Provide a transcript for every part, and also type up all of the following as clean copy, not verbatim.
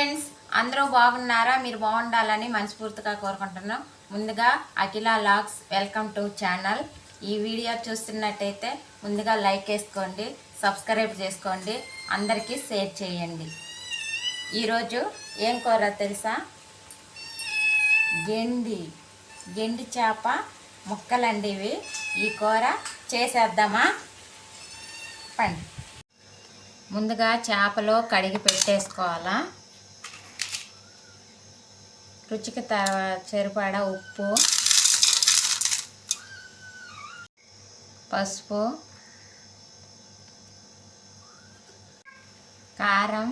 Friends, అందరూ బాగున్నారా? మీరు బాగుండాలని మనస్ఫూర్తిగా కోరుకుంటున్నాం. ముందుగా అఖిల లాగ్స్ వెల్కమ్ టు ఛానల్. ఈ వీడియో చూస్తున్నట్టయితే ముందుగా లైక్ వేసుకోండి, సబ్స్క్రైబ్ చేసుకోండి, అందరికీ షేర్ చేయండి. ఈరోజు ఏం కూర తెలుసా? గెండి చేప ముక్కలండి ఇవి. ఈ కూర చేసేద్దామా? పండి. ముందుగా చేపలు కడిగి పెట్టేసుకోవాలా. రుచికి సరిపడా ఉప్పు, పసుపు, కారం,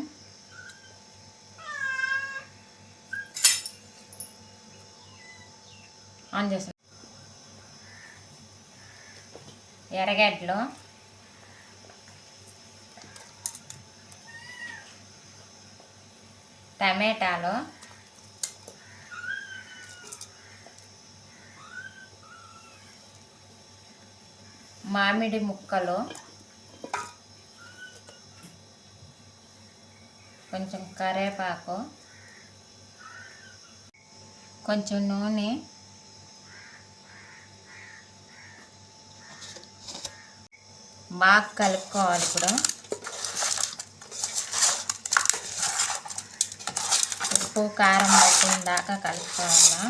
ఎర్రగడ్డలు, టమాటాలు, మామిడి ముక్కలు, కొంచెం కరివేపాకు, కొంచెం నూనె, బాగా కలుపుకోవాలి. ఇప్పుడు ఉప్పు కారం పట్టిన దాకా కలుపుకోవాలా.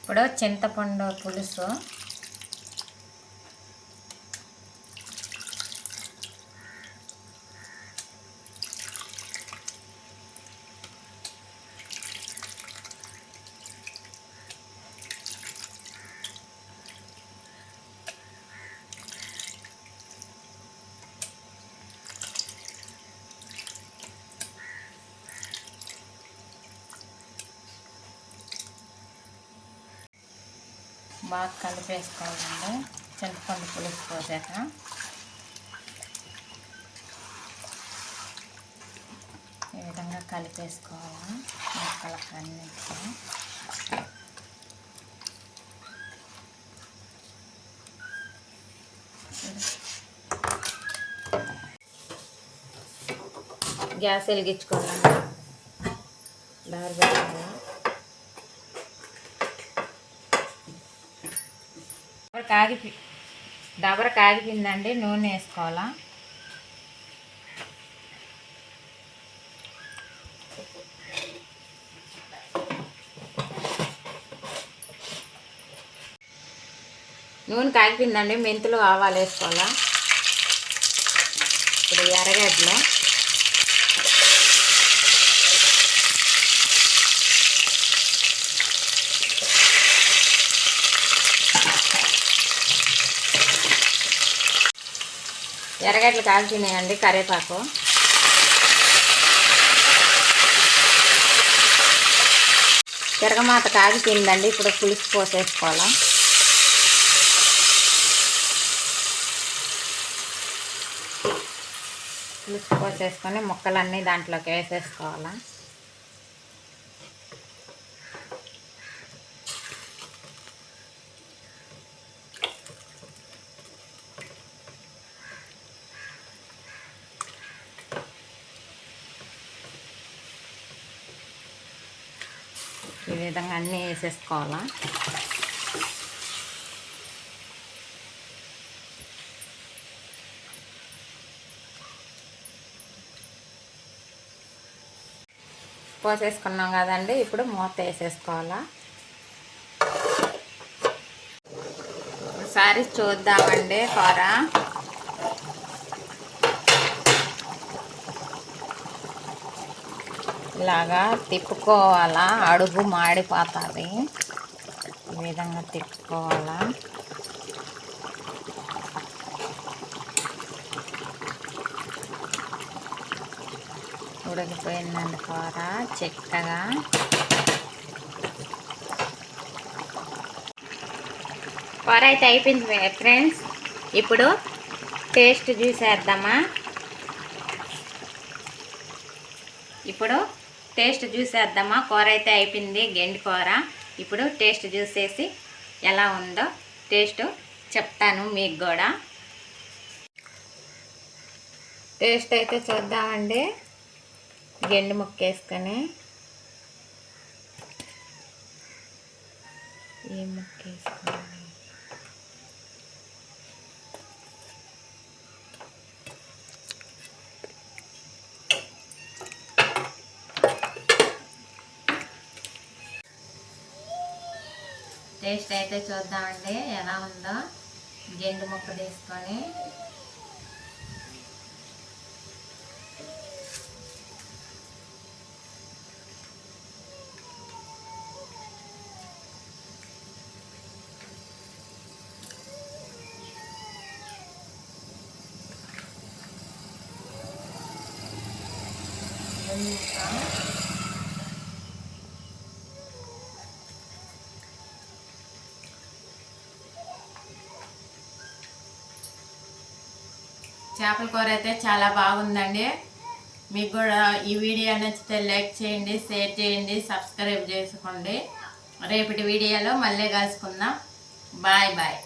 ఇప్పుడు చింతపండు పులుసు, బాగా కలిపేసుకోవాలండి. చింతపండు పులుసు పోసాక ఈ విధంగా కలిపేసుకోవాలి ముక్కలకు అన్నిటికీ. గ్యాస్ వెలిగించుకోవాలండి. దారి పెట్టాలి. దబర కాగిపోయిందండి. నూనె వేసుకోవాలా. నూనె కాగిపోయిందండి. మెంతులు ఆవాలు వేసుకోవాలా. ఇప్పుడు ఎర్రగడ్డలు, ఎర్రగడ్డలు కాల్చినాయండి. కరివేపాకు, తిరగమాత కాగిపోయిందండి. ఇప్పుడు పులుసు పోసేసుకోవాలా. పులుసు పోసేసుకొని ముక్కలన్నీ దాంట్లోకి వేసేసుకోవాలా. ఈ విధంగా అన్నీ వేసేసుకోవాలా. పోసేసుకున్నాం కదండి. ఇప్పుడు మూత వేసేసుకోవాలా. ఒకసారి చూద్దామండి కూర. ఇలాగా తిప్పుకోవాలా. అడుగు మాడిపోతుంది. ఈ విధంగా తిప్పుకోవాలా. ఉడికిపోయిందండి కూర చిక్కగా. కూర అయితే అయిపోయింది ఫ్రెండ్స్. ఇప్పుడు టేస్ట్ చూసేద్దామా. కూర అయితే అయిపోయింది, గెండి కూర. ఇప్పుడు టేస్ట్ చూసేసి ఎలా ఉందో టేస్ట్ చెప్తాను మీకు కూడా. టేస్ట్ అయితే చూద్దామండి. గెండి ముక్క వేసుకొని ఏ ముక్క వేసుకోవాలి. టేస్ట్ అయితే చూద్దామండి ఎలా ఉందో. గెండి ముక్క తీసుకొని చేపల కూర అయితే చాలా బాగుందండి. మీకు కూడా ఈ వీడియో నచ్చితే లైక్ చేయండి, షేర్ చేయండి, సబ్స్క్రైబ్ చేసుకోండి. రేపటి వీడియోలో మళ్ళీ కలుసుకుందాం. Bye bye.